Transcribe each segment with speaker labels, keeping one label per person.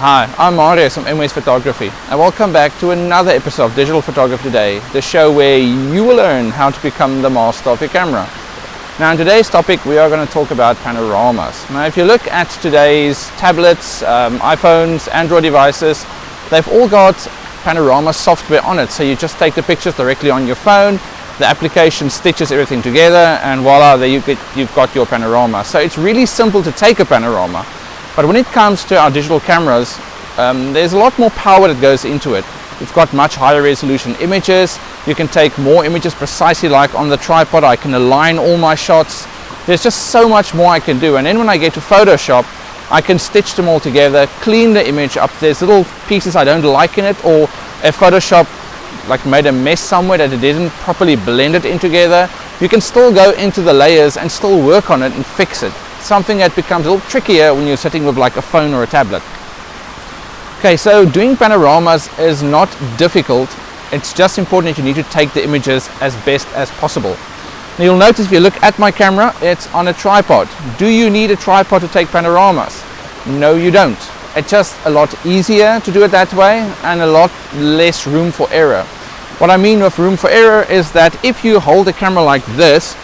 Speaker 1: Hi, I'm Marius from MWS Photography and welcome back to another episode of Digital Photography Today, the show where you will learn how to become the master of your camera. Now in today's topic we are going to talk about panoramas. Now if you look at today's tablets, iPhones, Android devices, they've all got panorama software on it, so you just take the pictures directly on your phone, the application stitches everything together and voila, there you've got your panorama. So it's really simple to take a panorama. But when it comes to our digital cameras, there's a lot more power that goes into it. We've got much higher resolution images. You can take more images precisely like on the tripod. I can align all my shots. There's just so much more I can do. And then when I get to Photoshop, I can stitch them all together, clean the image up. There's little pieces I don't like in it, or if Photoshop like made a mess somewhere that it didn't properly blend it in together, you can still go into the layers and still work on it and fix it. Something that becomes a little trickier when you're sitting with like a phone or a tablet. Okay, so doing panoramas is not difficult. It's just important that you need to take the images as best as possible. Now you'll notice if you look at my camera, it's on a tripod. Do you need a tripod to take panoramas? No, you don't. It's just a lot easier to do it that way and a lot less room for error. What I mean with room for error is that if you hold the camera like this,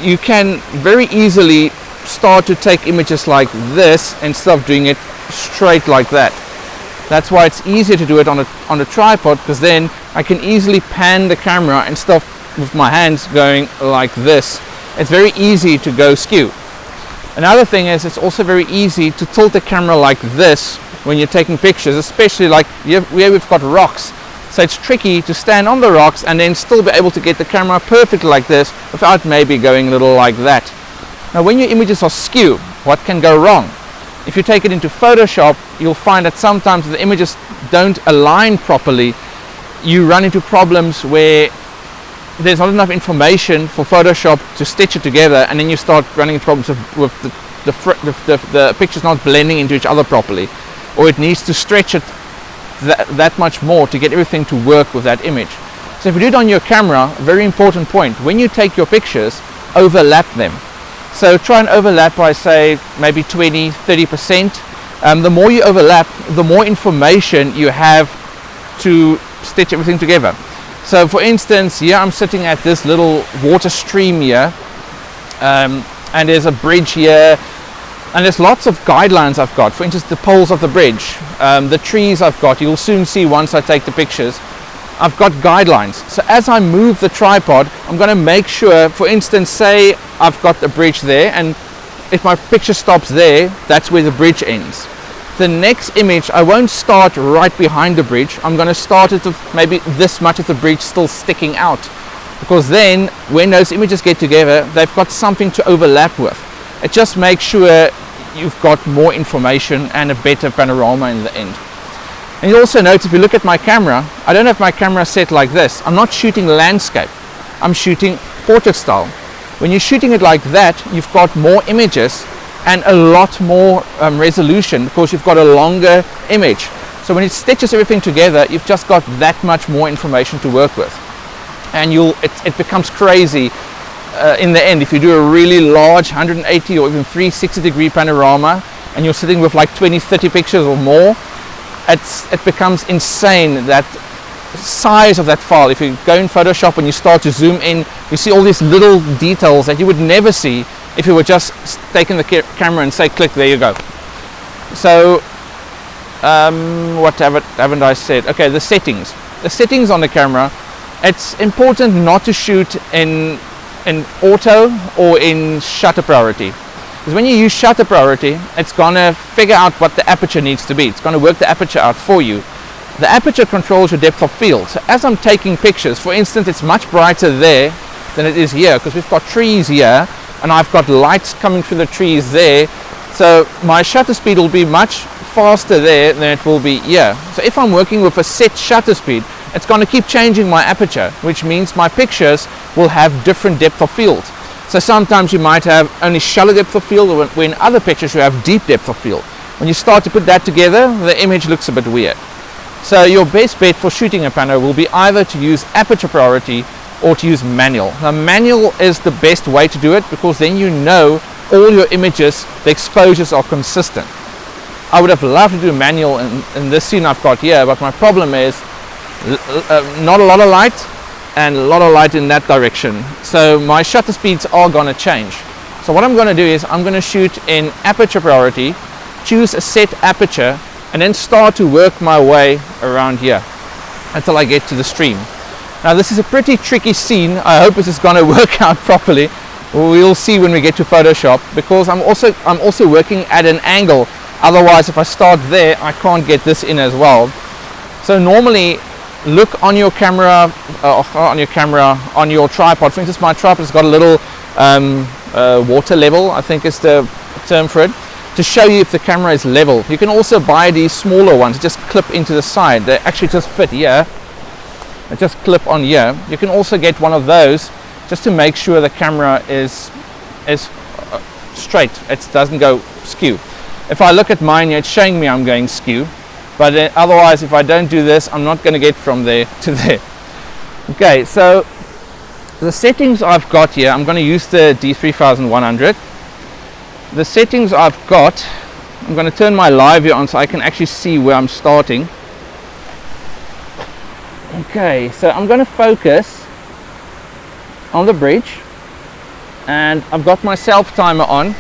Speaker 1: you can very easily start to take images like this instead of doing it straight like that. That's why it's easier to do it on a tripod, because then I can easily pan the camera instead of with my hands going like this. It's very easy to go skew. Another thing is it's also very easy to tilt the camera like this when you're taking pictures, especially like where we've got rocks. So it's tricky to stand on the rocks and then still be able to get the camera perfectly like this without maybe going a little like that. Now when your images are skew, what can go wrong? If you take it into Photoshop, you'll find that sometimes the images don't align properly. You run into problems where there's not enough information for Photoshop to stitch it together, and then you start running into problems with the pictures not blending into each other properly, or it needs to stretch it that much more to get everything to work with that image. So if you do it on your camera, a very important point, when you take your pictures, overlap them. So try and overlap by say maybe 20-30%. The more you overlap, the more information you have to stitch everything together. So for instance, here I'm sitting at this little water stream here, and there's a bridge here, and there's lots of guidelines I've got. For instance, the poles of the bridge, the trees I've got, you'll soon see once I take the pictures. I've got guidelines. So as I move the tripod, I'm going to make sure, for instance, say I've got the bridge there, and if my picture stops there, that's where the bridge ends. The next image, I won't start right behind the bridge. I'm going to start it with maybe this much of the bridge still sticking out, because then when those images get together, they've got something to overlap with. It just makes sure you've got more information and a better panorama in the end. And you also notice if you look at my camera, I don't have my camera set like this. I'm not shooting landscape, I'm shooting portrait style. When you're shooting it like that, you've got more images and a lot more resolution, because you've got a longer image. So when it stitches everything together, you've just got that much more information to work with. And it becomes crazy in the end if you do a really large 180 or even 360 degree panorama and you're sitting with like 20-30 pictures or more. It becomes insane, that size of that file. If you go in Photoshop and you start to zoom in, you see all these little details that you would never see if you were just taking the camera and say click, there you go. So what haven't I said? Okay, the settings on the camera. It's important not to shoot in auto or in shutter priority. Because when you use shutter priority, it's going to figure out what the aperture needs to be. It's going to work the aperture out for you. The aperture controls your depth of field. So as I'm taking pictures, for instance, it's much brighter there than it is here, because we've got trees here and I've got lights coming through the trees there. So my shutter speed will be much faster there than it will be here. So if I'm working with a set shutter speed, it's going to keep changing my aperture, which means my pictures will have different depth of field. So sometimes you might have only shallow depth of field, or when other pictures you have deep depth of field. When you start to put that together, the image looks a bit weird. So your best bet for shooting a pano will be either to use aperture priority or to use manual. Now manual is the best way to do it, because then you know all your images, the exposures are consistent. I would have loved to do manual in this scene I've got here, but my problem is not a lot of light and a lot of light in that direction. So my shutter speeds are going to change. So what I'm going to do is I'm going to shoot in aperture priority, choose a set aperture, and then start to work my way around here until I get to the stream. Now this is a pretty tricky scene. I hope this is going to work out properly. We'll see when we get to Photoshop, because I'm also working at an angle. Otherwise, if I start there, I can't get this in as well. So normally, look on your camera, on your tripod. For instance, my tripod has got a little water level, I think is the term for it, to show you if the camera is level. You can also buy these smaller ones, just clip into the side. They actually just fit here. They just clip on here. You can also get one of those just to make sure the camera is straight. It doesn't go skew. If I look at mine here, it's showing me I'm going skew. But otherwise, if I don't do this, I'm not going to get from there to there. Okay, so the settings I've got here, I'm going to use the D3100. The settings I've got, I'm going to turn my live here on so I can actually see where I'm starting. Okay, so I'm going to focus on the bridge, and I've got my self timer on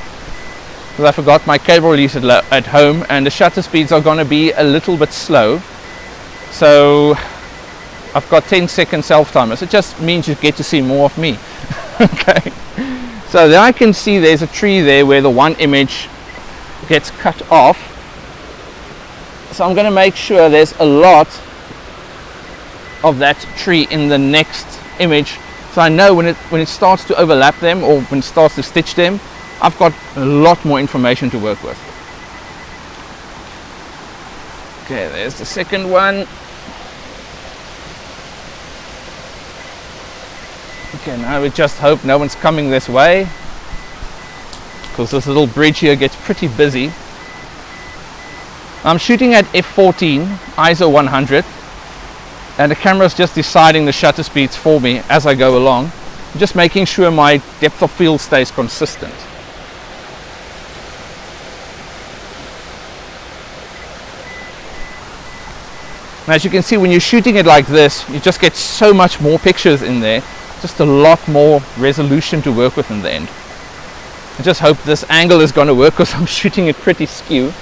Speaker 1: because I forgot my cable release at home, and the shutter speeds are going to be a little bit slow. So I've got 10-second self timer, so it just means you get to see more of me. Okay, so then I can see there's a tree there where the one image gets cut off. So I'm going to make sure there's a lot of that tree in the next image, so I know when it starts to overlap them, or when it starts to stitch them, I've got a lot more information to work with. Okay, there's the second one. Okay, now we just hope no one's coming this way, because this little bridge here gets pretty busy. I'm shooting at f14 ISO 100, and the camera's just deciding the shutter speeds for me as I go along. I'm just making sure my depth of field stays consistent. Now, as you can see, when you're shooting it like this, you just get so much more pictures in there, just a lot more resolution to work with in the end. I just hope this angle is going to work, because I'm shooting it pretty skew.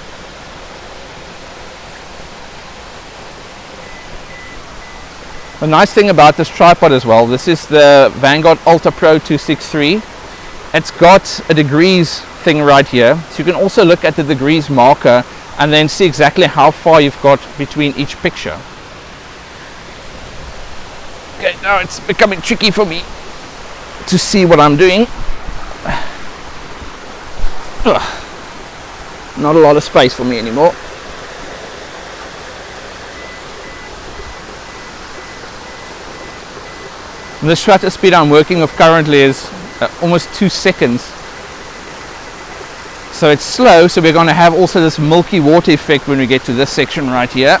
Speaker 1: The nice thing about this tripod as well, this is the Vanguard Ultra Pro 263. It's got a degrees thing right here, so you can also look at the degrees marker and then see exactly how far you've got between each picture. Okay, now it's becoming tricky for me to see what I'm doing. Ugh. Not a lot of space for me anymore. The shutter speed I'm working with currently is almost 2 seconds. So it's slow, so we're going to have also this milky water effect when we get to this section right here.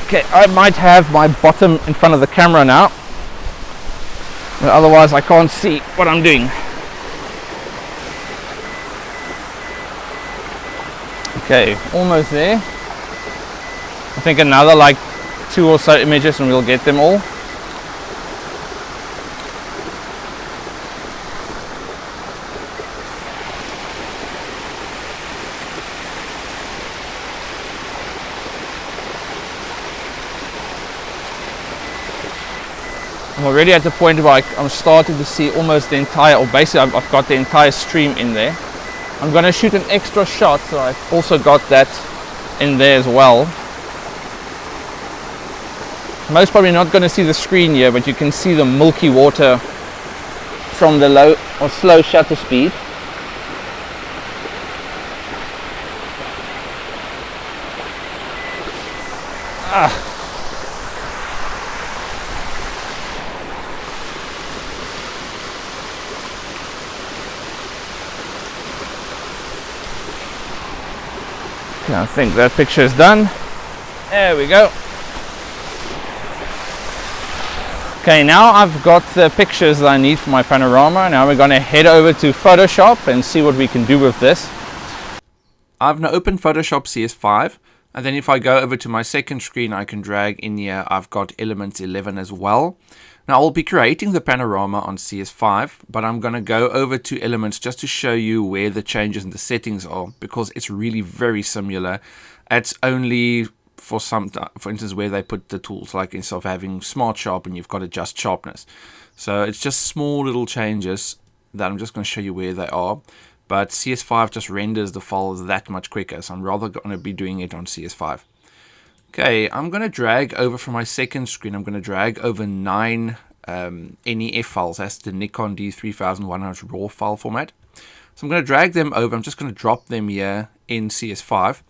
Speaker 1: Okay, I might have my bottom in front of the camera now, but otherwise I can't see what I'm doing. Okay, almost there. I think another like 2 or so images and we'll get them all. I'm already at the point where I'm starting to see almost the entire, or basically I've got the entire stream in there. I'm going to shoot an extra shot, so I've also got that in there as well. Most probably not going to see the screen here, but you can see the milky water from the low or slow shutter speed. Okay, I think that picture is done. There we go. Okay, now I've got the pictures that I need for my panorama. Now we're going to head over to Photoshop and see what we can do with this. I've now opened Photoshop CS5, and then if I go over to my second screen, I can drag in here. I've got Elements 11 as well. Now I'll be creating the panorama on CS5, but I'm going to go over to Elements just to show you where the changes in the settings are, because it's really very similar. It's only for instance, where they put the tools, like instead of having Smart Sharpen, you've got Adjust Sharpness. So it's just small little changes that I'm just going to show you where they are. But CS5 just renders the files that much quicker, so I'm rather going to be doing it on CS5. Okay, I'm going to drag over from my second screen. I'm going to drag over 9 NEF files. That's the Nikon D3100 RAW file format. So I'm going to drag them over. I'm just going to drop them here in CS5.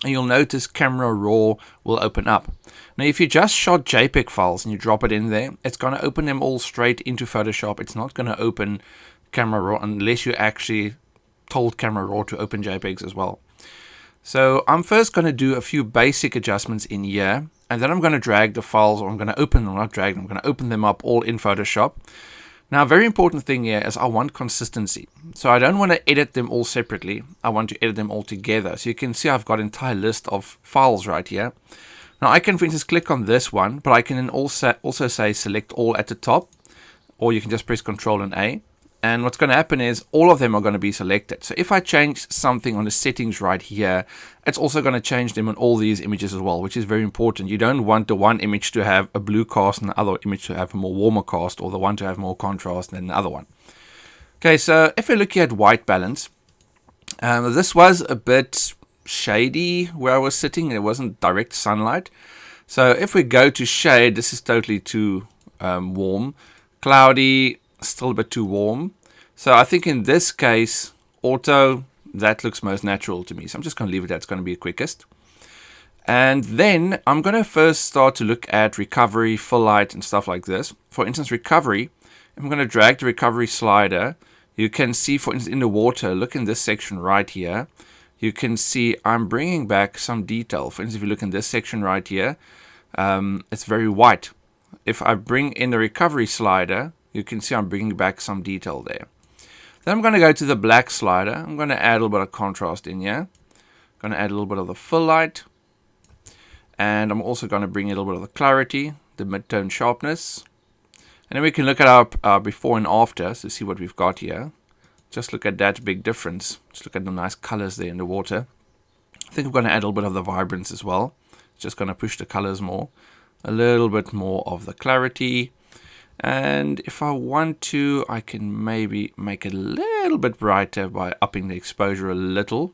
Speaker 1: And you'll notice Camera Raw will open up. Now, if you just shot JPEG files and you drop it in there, it's going to open them all straight into Photoshop. It's not going to open Camera Raw unless you actually told Camera Raw to open JPEGs as well. So I'm first going to do a few basic adjustments in here, and then I'm going to drag the files, or I'm going to open them, not drag them, I'm going to open them up all in Photoshop. Now, a very important thing here is I want consistency. So I don't want to edit them all separately. I want to edit them all together. So you can see I've got an entire list of files right here. Now I can, for instance, click on this one, but I can then also say select all at the top, or you can just press Control and A. And what's going to happen is all of them are going to be selected. So if I change something on the settings right here, it's also going to change them on all these images as well, which is very important. You don't want the one image to have a blue cast and the other image to have a more warmer cast, or the one to have more contrast than the other one. Okay, so if we're looking at white balance, this was a bit shady where I was sitting. There wasn't direct sunlight. So if we go to shade, this is totally too warm. Cloudy, still a bit too warm. So I think in this case, auto, that looks most natural to me. So I'm just going to leave it there. It's going to be the quickest. And then I'm going to first start to look at recovery, full light, and stuff like this. For instance, recovery, I'm going to drag the recovery slider. You can see, for instance, in the water, look in this section right here. You can see I'm bringing back some detail. For instance, if you look in this section right here, it's very white. If I bring in the recovery slider, you can see I'm bringing back some detail there. Then I'm going to go to the black slider. I'm going to add a little bit of contrast in here. I'm going to add a little bit of the fill light. And I'm also going to bring in a little bit of the clarity, the mid-tone sharpness. And then we can look at our before and after to see what we've got here. Just look at that big difference. Just look at the nice colors there in the water. I think I'm going to add a little bit of the vibrance as well. Just going to push the colors more. A little bit more of the clarity. And if I want to, I can maybe make it a little bit brighter by upping the exposure a little.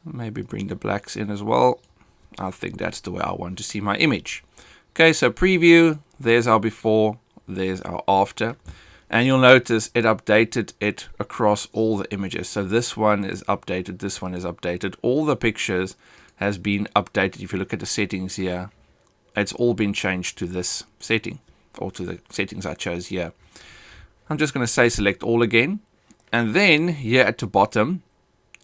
Speaker 1: Maybe bring the blacks in as well. I think that's the way I want to see my image. Okay, so preview, there's our before, there's our after. And you'll notice it updated it across all the images. So this one is updated, this one is updated. All the pictures has been updated. If you look at the settings here, it's all been changed to this setting, or to the settings I chose here. I'm just going to say select all again. And then here at the bottom,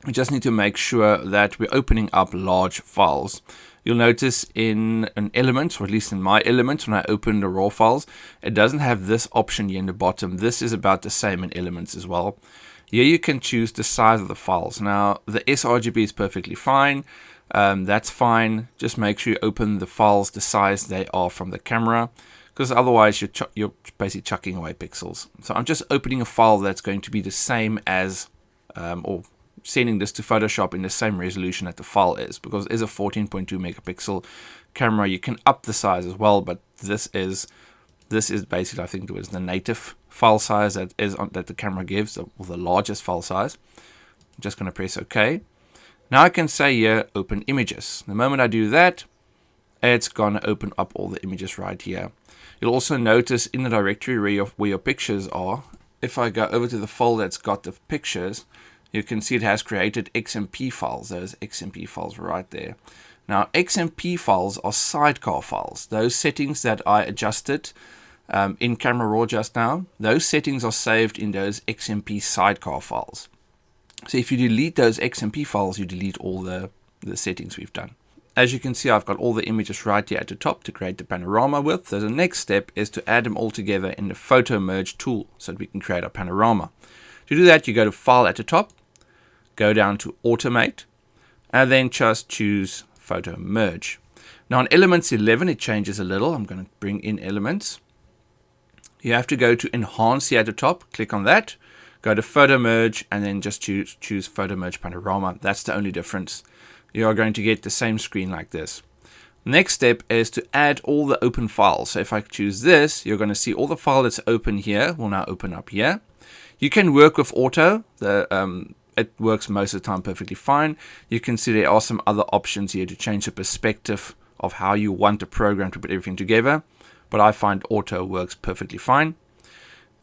Speaker 1: we just need to make sure that we're opening up large files. You'll notice in an element, or at least in my element, when I open the raw files, it doesn't have this option here in the bottom. This is about the same in elements as well. Here you can choose the size of the files. Now the sRGB is perfectly fine. That's fine. Just make sure you open the files the size they are from the camera, because otherwise you're basically chucking away pixels. So I'm just opening a file that's going to be the same as, or sending this to Photoshop in the same resolution that the file is, because it is a 14.2 megapixel camera. You can up the size as well, but this is basically, I think it was the native file size that the camera gives, or the largest file size. I'm just going to press OK. Now I can say here, open images. The moment I do that, it's going to open up all the images right here. You'll also notice in the directory where your pictures are, if I go over to the folder that's got the pictures, you can see it has created XMP files. Those XMP files right there. Now XMP files are sidecar files. Those settings that I adjusted in Camera Raw just now, those settings are saved in those XMP sidecar files. So if you delete those XMP files, you delete all the settings we've done. As you can see, I've got all the images right here at the top to create the panorama with. So the next step is to add them all together in the photo merge tool so that we can create a panorama. To do that, you go to File at the top, go down to Automate, and then just choose Photo Merge. Now on Elements 11 it changes a little. I'm going to bring in Elements. You have to go to Enhance here at the top, click on that, go to Photo Merge, and then just choose Photo Merge Panorama. That's the only difference. You are going to get the same screen like this. Next step is to add all the open files. So if I choose this, you're going to see all the file that's open here will now open up here. You can work with auto. It works most of the time perfectly fine. You can see there are some other options here to change the perspective of how you want the program to put everything together, but I find auto works perfectly fine.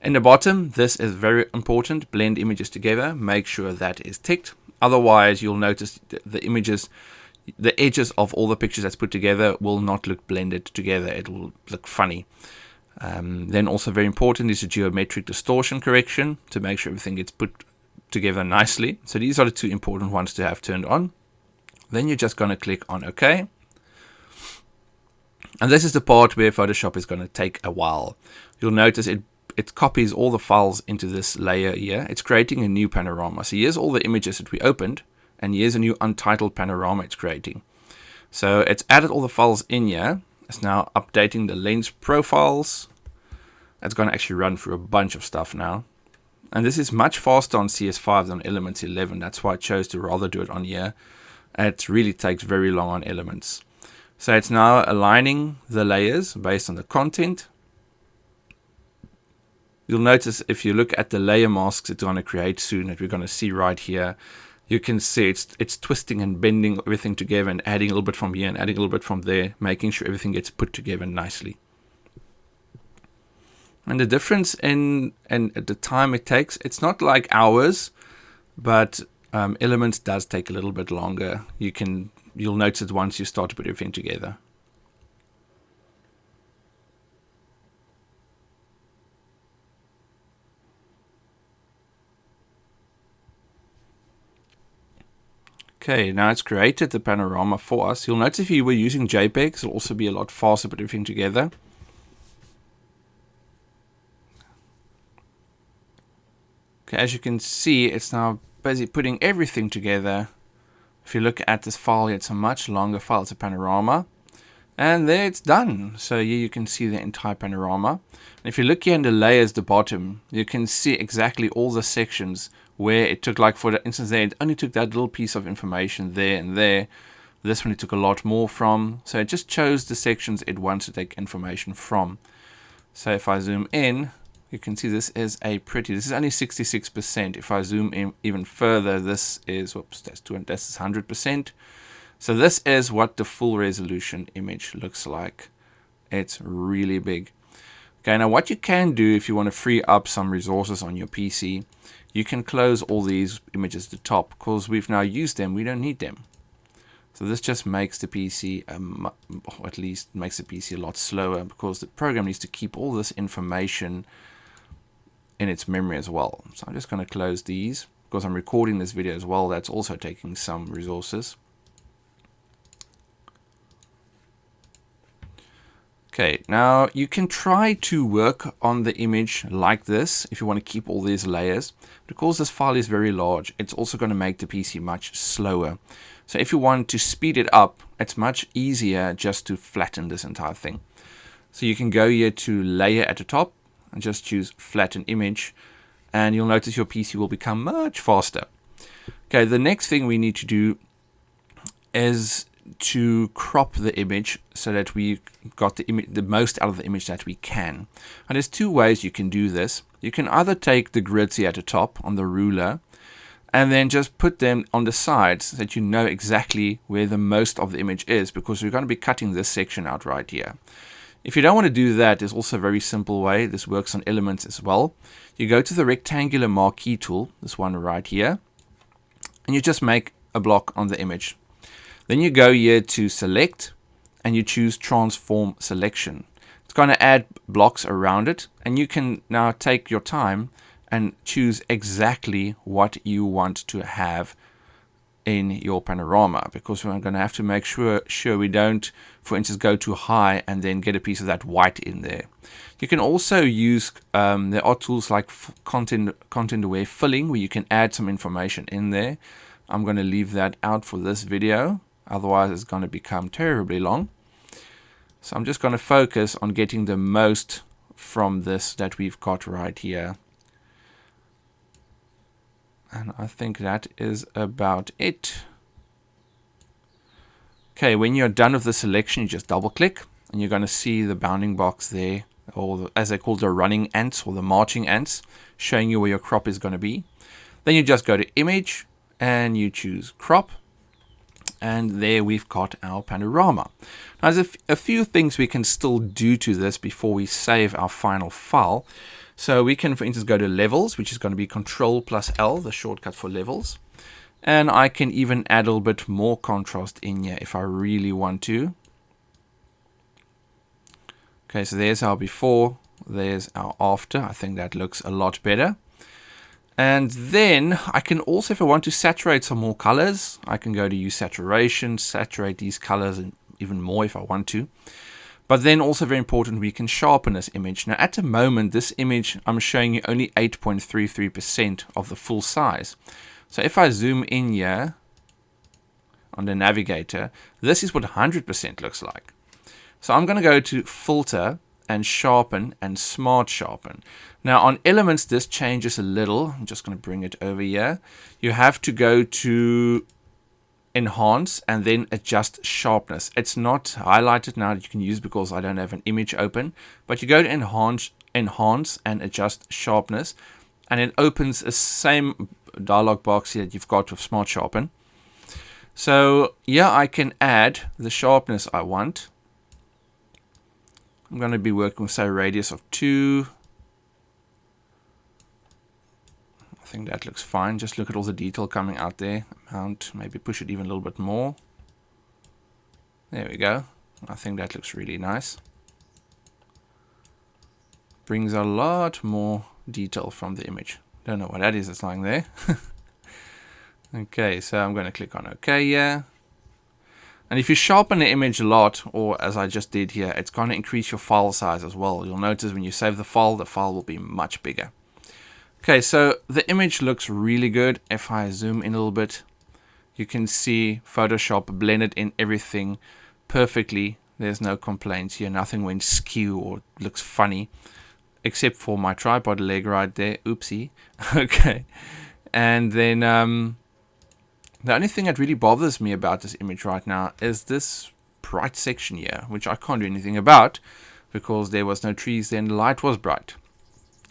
Speaker 1: In the bottom, this is very important, blend images together. Make sure that is ticked. Otherwise, you'll notice the images, the edges of all the pictures that's put together will not look blended together. It will look funny. Then also very important is the geometric distortion correction to make sure everything gets put together nicely. So these are the two important ones to have turned on. Then you're just going to click on OK. And this is the part where Photoshop is going to take a while. You'll notice it copies all the files into this layer here. It's creating a new panorama. So here's all the images that we opened, and here's a new untitled panorama it's creating. So it's added all the files in here. It's now updating the lens profiles. It's going to actually run through a bunch of stuff now. And this is much faster on CS5 than Elements 11. That's why I chose to rather do it on here. It really takes very long on Elements. So it's now aligning the layers based on the content. You'll notice if you look at the layer masks it's going to create soon, that we're going to see right here, you can see it's twisting and bending everything together and adding a little bit from here and adding a little bit from there, making sure everything gets put together nicely. And the difference in the time it takes, it's not like hours, but Elements does take a little bit longer. You'll notice it once you start to put everything together. Okay, now it's created the panorama for us. You'll notice if you were using JPEGs, it'll also be a lot faster to put everything together. Okay, as you can see, it's now busy putting everything together. If you look at this file, it's a much longer file. It's a panorama. And there it's done. So here you can see the entire panorama. And if you look here in the layers, the bottom, you can see exactly all the sections where it took, like for instance there, it only took that little piece of information there and there. This one it took a lot more from. So it just chose the sections it wants to take information from. So if I zoom in, you can see this is this is only 66%. If I zoom in even further, this is, whoops, that's 100%. So this is what the full resolution image looks like. It's really big. Okay, now what you can do if you want to free up some resources on your PC, you can close all these images at the top, because we've now used them, we don't need them. So this just makes the PC, or at least makes the PC a lot slower, because the program needs to keep all this information in its memory as well. So I'm just going to close these, because I'm recording this video as well. That's also taking some resources. Okay, now you can try to work on the image like this if you want to keep all these layers. Because this file is very large, it's also going to make the PC much slower. So if you want to speed it up, it's much easier just to flatten this entire thing. So you can go here to Layer at the top and just choose Flatten Image, and you'll notice your PC will become much faster. Okay, the next thing we need to do is to crop the image so that we got the most out of the image that we can. And there's two ways you can do this. You can either take the grids here at the top on the ruler and then just put them on the sides so that you know exactly where the most of the image is, because we're going to be cutting this section out right here. If you don't want to do that, there's also a very simple way. This works on Elements as well. You go to the rectangular marquee tool, this one right here, and you just make a block on the image. Then you go here to Select and you choose Transform Selection. It's going to add blocks around it, and you can now take your time and choose exactly what you want to have in your panorama, because we're going to have to make sure we don't, for instance, go too high and then get a piece of that white in there. You can also use, there are tools like content aware filling, where you can add some information in there. I'm going to leave that out for this video. Otherwise, it's going to become terribly long. So I'm just going to focus on getting the most from this that we've got right here. And I think that is about it. Okay, when you're done with the selection, you just double click and you're going to see the bounding box there, or as they call the running ants or the marching ants, showing you where your crop is going to be. Then you just go to image and you choose crop. And there we've got our panorama. Now there's a few things we can still do to this before we save our final file. So we can, for instance, go to levels, which is going to be Control+L, the shortcut for levels. And I can even add a little bit more contrast in here if I really want to. Okay, so there's our before, there's our after. I think that looks a lot better. And then I can also, if I want to saturate some more colors, I can go to use saturation, saturate these colors and even more if I want to. But then also very important, we can sharpen this image. Now at the moment, this image, I'm showing you only 8.33% of the full size. So if I zoom in here on the navigator, this is what 100% looks like. So I'm going to go to filter and sharpen and smart sharpen. Now on elements, this changes a little. I'm just going to bring it over here. You have to go to enhance and then adjust sharpness. It's not highlighted now that you can use because I don't have an image open, but you go to enhance and adjust sharpness, and it opens the same dialog box here that you've got with smart sharpen. So yeah, I can add the sharpness I want. I'm going to be working with, say, a radius of 2. I think that looks fine. Just look at all the detail coming out there. Amount, maybe push it even a little bit more. There we go. I think that looks really nice. Brings a lot more detail from the image. Don't know what that is that's lying there. Okay, so I'm going to click on OK here. And if you sharpen the image a lot, or as I just did here, it's going to increase your file size as well. You'll notice when you save the file will be much bigger. Okay, so the image looks really good. If I zoom in a little bit, you can see Photoshop blended in everything perfectly. There's no complaints here. Nothing went skew or looks funny, except for my tripod leg right there. Oopsie. Okay. And then the only thing that really bothers me about this image right now is this bright section here, which I can't do anything about because there was no trees then, the light was bright.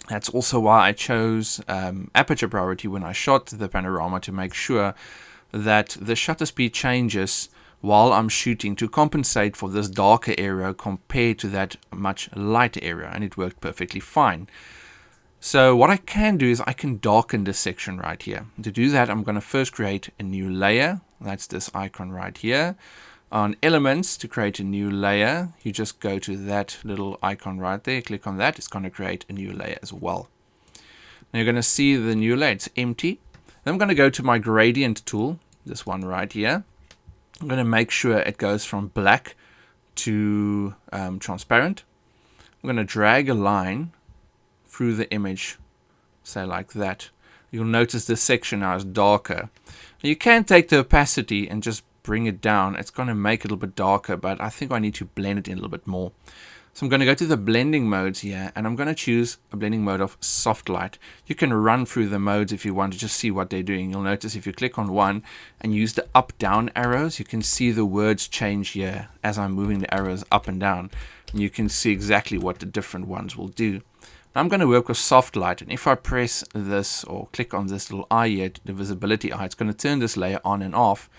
Speaker 1: That's also why I chose aperture priority when I shot the panorama, to make sure that the shutter speed changes while I'm shooting to compensate for this darker area compared to that much lighter area, and it worked perfectly fine. So what I can do is I can darken this section right here. To do that, I'm going to first create a new layer. That's this icon right here. On elements, to create a new layer, you just go to that little icon right there, click on that. It's going to create a new layer as well. Now you're going to see the new layer, it's empty. Then I'm going to go to my gradient tool, this one right here. I'm going to make sure it goes from black to transparent. I'm going to drag a line through the image, say like that. You'll notice this section now is darker. Now you can take the opacity and just bring it down. It's going to make it a little bit darker, but I think I need to blend it in a little bit more. So I'm going to go to the blending modes here, and I'm going to choose a blending mode of soft light. You can run through the modes if you want to just see what they're doing. You'll notice if you click on one and use the up down arrows, you can see the words change here as I'm moving the arrows up and down, and you can see exactly what the different ones will do. Now I'm going to work with soft light, and if I press this or click on this little eye here, the visibility eye, it's going to turn this layer on and off.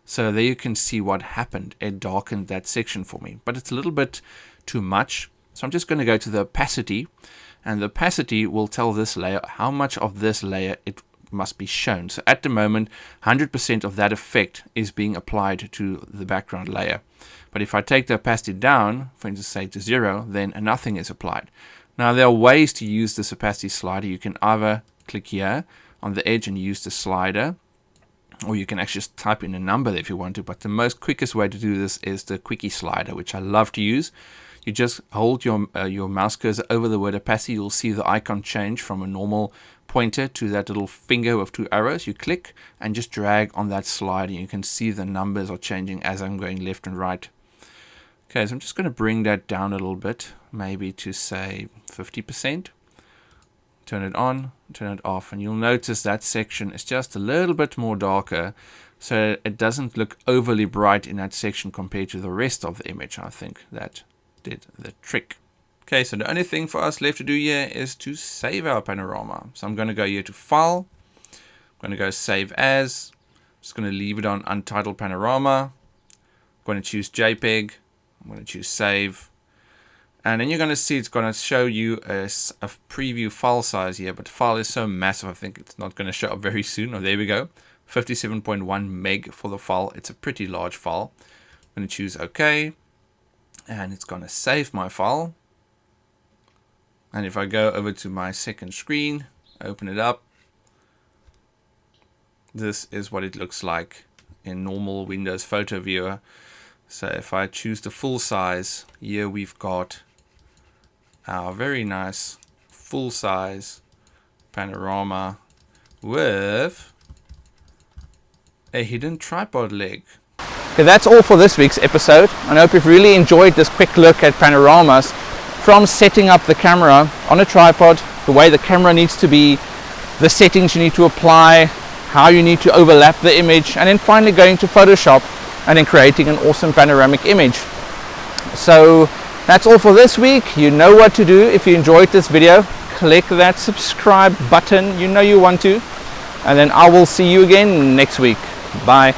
Speaker 1: So there you can see what happened. It darkened that section for me, but it's a little bit too much. So I'm just going to go to the opacity, and the opacity will tell this layer how much of this layer it must be shown. So at the moment, 100% of that effect is being applied to the background layer. But if I take the opacity down, for instance, say to 0, then nothing is applied. Now there are ways to use this opacity slider. You can either click here on the edge and use the slider, or you can actually just type in a number if you want to, but the most quickest way to do this is the quickie slider, which I love to use. You just hold your mouse cursor over the word opacity. You'll see the icon change from a normal pointer to that little finger with 2 arrows. You click and just drag on that slide, and you can see the numbers are changing as I'm going left and right. Okay, so I'm just going to bring that down a little bit, maybe to say 50%. Turn it on, turn it off, and you'll notice that section is just a little bit more darker, so it doesn't look overly bright in that section compared to the rest of the image. I think that did the trick. Okay, so the only thing for us left to do here is to save our panorama. So I'm going to go here to File, I'm going to go Save As, I'm just going to leave it on Untitled Panorama, I'm going to choose JPEG, I'm going to choose Save, and then you're going to see it's going to show you a preview file size here, but the file is so massive I think it's not going to show up very soon. Oh, there we go, 57.1 meg for the file. It's a pretty large file. I'm going to choose OK, and it's going to save my file. And if I go over to my second screen, open it up, this is what it looks like in normal Windows Photo Viewer. So if I choose the full size, here we've got our very nice full size panorama with a hidden tripod leg.
Speaker 2: Okay, that's all for this week's episode. I hope you've really enjoyed this quick look at panoramas, from setting up the camera on a tripod, the way the camera needs to be, the settings you need to apply, how you need to overlap the image, and then finally going to Photoshop and then creating an awesome panoramic image. So that's all for this week. You know what to do. If you enjoyed this video, click that subscribe button, you know you want to, and then I will see you again next week. Bye.